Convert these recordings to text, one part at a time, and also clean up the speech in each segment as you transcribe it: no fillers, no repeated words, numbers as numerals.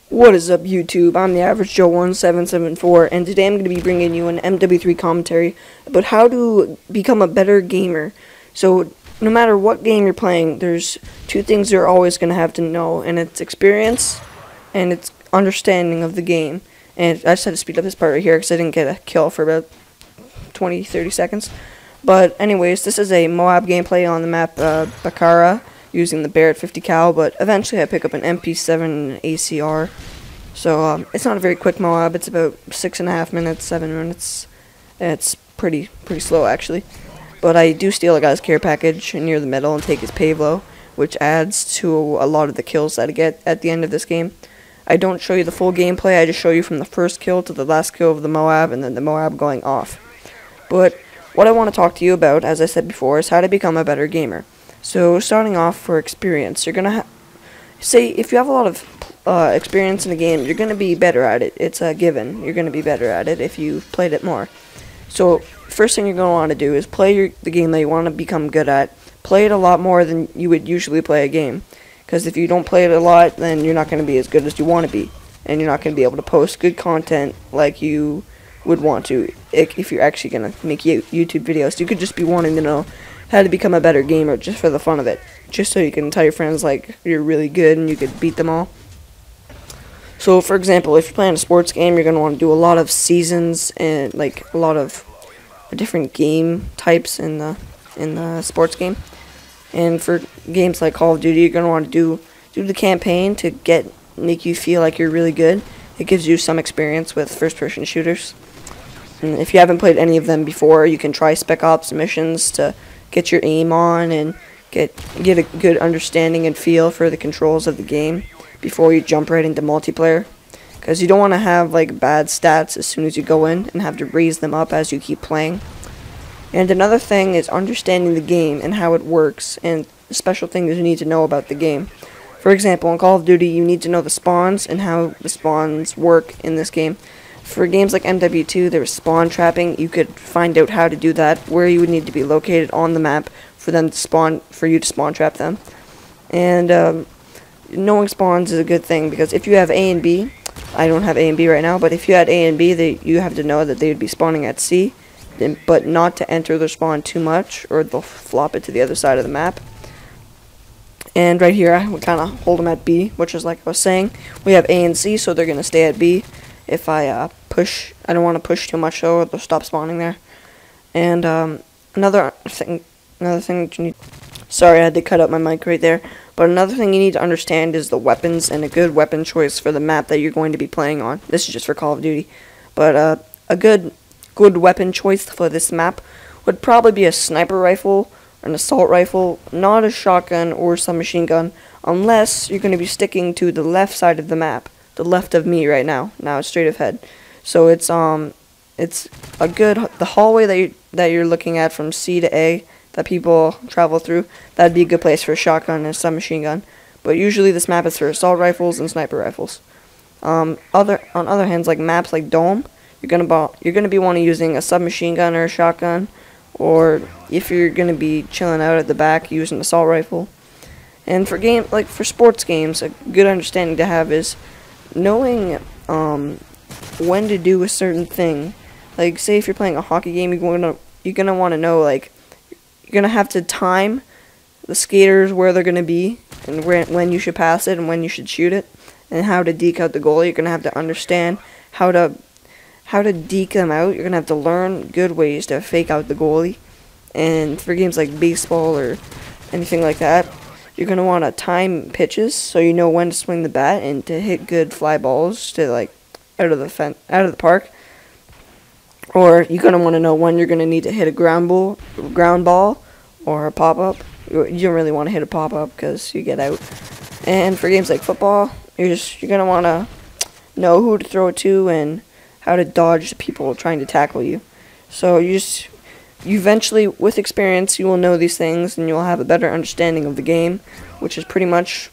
What is up, YouTube? I'm the Average Joe 1774, and today I'm going to be bringing you an MW3 commentary about how to become a better gamer. So, no matter what game you're playing, there's two things you're always going to have to know, and it's experience and it's understanding of the game. And I just had to speed up this part right here because I didn't get a kill for about 20-30 seconds. But anyways, this is a MOAB gameplay on the map Bakarra, using the Barrett 50 cal, but eventually I pick up an MP7 and an ACR. So it's not a very quick MOAB. It's about 6.5 minutes, 7 minutes. It's pretty slow actually. But I do steal a guy's care package near the middle and take his Pavlo, which adds to a lot of the kills that I get at the end of this game. I don't show you the full gameplay. I just show you from the first kill to the last kill of the MOAB and then the MOAB going off. But what I want to talk to you about, as I said before, is how to become a better gamer. So, starting off for experience, you're going to say if you have a lot of experience in a game, you're going to be better at it. It's a given. You're going to be better at it if you've played it more. So, first thing you're going to want to do is play the game that you want to become good at. Play it a lot more than you would usually play a game. Because if you don't play it a lot, then you're not going to be as good as you want to be. And you're not going to be able to post good content like you would want to if you're actually going to make YouTube videos. You could just be wanting to know how to become a better gamer just for the fun of it, just so you can tell your friends like you're really good and you could beat them all. So for example, if you're playing a sports game, you're going to want to do a lot of seasons and like a lot of different game types in the sports game. And for games like Call of Duty, you're going to want to do the campaign to make you feel like you're really good. It gives you some experience with first-person shooters. And if you haven't played any of them before, you can try Spec Ops missions to get your aim on and get a good understanding and feel for the controls of the game before you jump right into multiplayer, because you don't want to have like bad stats as soon as you go in and have to raise them up as you keep playing. And another thing is understanding the game and how it works and special things you need to know about the game. For example, in Call of Duty, you need to know the spawns and how the spawns work in this game. For games like MW2, there was spawn trapping. You could find out how to do that, where you would need to be located on the map for you to spawn trap them. And knowing spawns is a good thing, because if you have A and B, I don't have A and B right now, but if you had A and B, you have to know that they would be spawning at C, but not to enter their spawn too much, or they'll flop it to the other side of the map. And right here, I would kind of hold them at B, which is like I was saying. We have A and C, so they're going to stay at B. If I push, I don't want to push too much, so they'll stop spawning there. And another thing that you need. Sorry, I had to cut out my mic right there. But another thing you need to understand is the weapons and a good weapon choice for the map that you're going to be playing on. This is just for Call of Duty, but a good weapon choice for this map would probably be a sniper rifle, an assault rifle, not a shotgun or submachine gun, unless you're going to be sticking to the left side of the map. The left of me right now. Now it's straight ahead. So it's a good the hallway that you're looking at from C to A that people travel through. That'd be a good place for a shotgun and a submachine gun. But usually this map is for assault rifles and sniper rifles. On other hands, like maps like Dome, you're gonna be wanting using a submachine gun or a shotgun, or if you're gonna be chilling out at the back, use an assault rifle. And for sports games, a good understanding to have is knowing when to do a certain thing. Like, say if you're playing a hockey game, you're gonna want to know, like, you're gonna have to time the skaters where they're gonna be and when you should pass it and when you should shoot it, and how to deke out the goalie. You're gonna have to understand how to deke them out. You're gonna have to learn good ways to fake out the goalie. And for games like baseball or anything like that, you're going to want to time pitches so you know when to swing the bat and to hit good fly balls to like out of the park. Or you're going to want to know when you're going to need to hit a ground ball or a pop-up. You don't really want to hit a pop-up because you get out. And for games like football, you're going to want to know who to throw it to and how to dodge the people trying to tackle you. So you eventually, with experience, you will know these things and you'll have a better understanding of the game, which is pretty much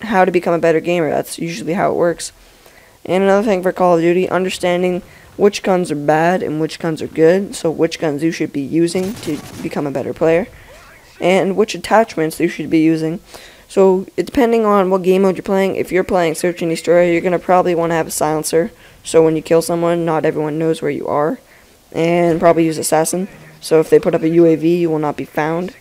how to become a better gamer. That's usually how it works. And another thing for Call of Duty, understanding which guns are bad and which guns are good, so which guns you should be using to become a better player, and which attachments you should be using So depending on what game mode you're playing, if you're playing Search and Destroy, you're going to probably want to have a silencer. So when you kill someone, not everyone knows where you are. And probably use Assassin. So if they put up a UAV, you will not be found.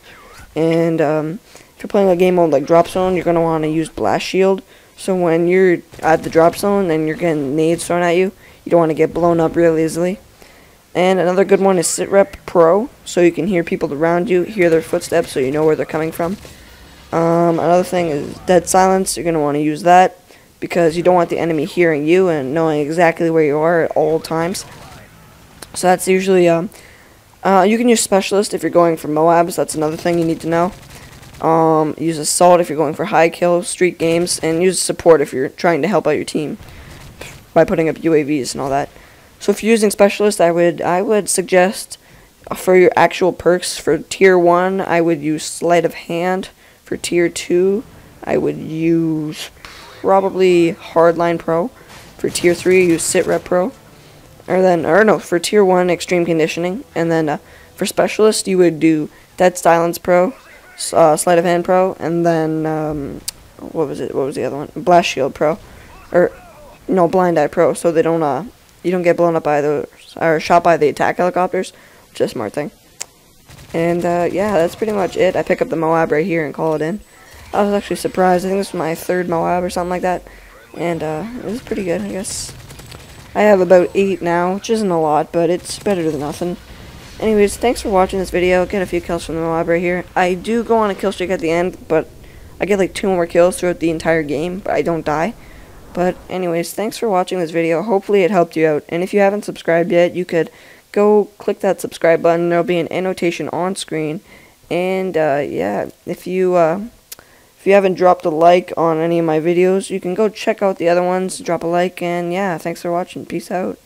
And if you're playing a game mode like Drop Zone, you're going to want to use Blast Shield. So when you're at the drop zone and you're getting nades thrown at you, you don't want to get blown up real easily. And another good one is Sit Rep Pro, so you can hear people around you, hear their footsteps, so you know where they're coming from. Another thing is Dead Silence. You're going to want to use that because you don't want the enemy hearing you and knowing exactly where you are at all times. So that's usually, you can use Specialist if you're going for MOABs. That's another thing you need to know. Use Assault if you're going for high kill streak games, and use Support if you're trying to help out your team by putting up UAVs and all that. So if you're using Specialist, I would suggest for your actual perks, for Tier 1, I would use Sleight of Hand. For Tier 2, I would use probably Hardline Pro. For Tier 3, use Sit Rep Pro. For Tier 1, Extreme Conditioning. And then for Specialist, you would do Dead Silence Pro, Sleight of Hand Pro, and then, what was the other one? Blast Shield Pro. No, Blind Eye Pro, so they don't, you don't get blown up by or shot by the attack helicopters, which is a smart thing. And, yeah, that's pretty much it. I pick up the MOAB right here and call it in. I was actually surprised. I think this was my 3rd MOAB or something like that. And, it was pretty good, I guess. I have about 8 now, which isn't a lot, but it's better than nothing. Anyways, thanks for watching this video. Get a few kills from the MOAB right here. I do go on a kill streak at the end, but I get like 2 more kills throughout the entire game, but I don't die. But anyways, thanks for watching this video. Hopefully it helped you out. And if you haven't subscribed yet, you could go click that subscribe button. There'll be an annotation on screen. And yeah, if you haven't dropped a like on any of my videos, you can go check out the other ones, drop a like, and yeah, thanks for watching. Peace out.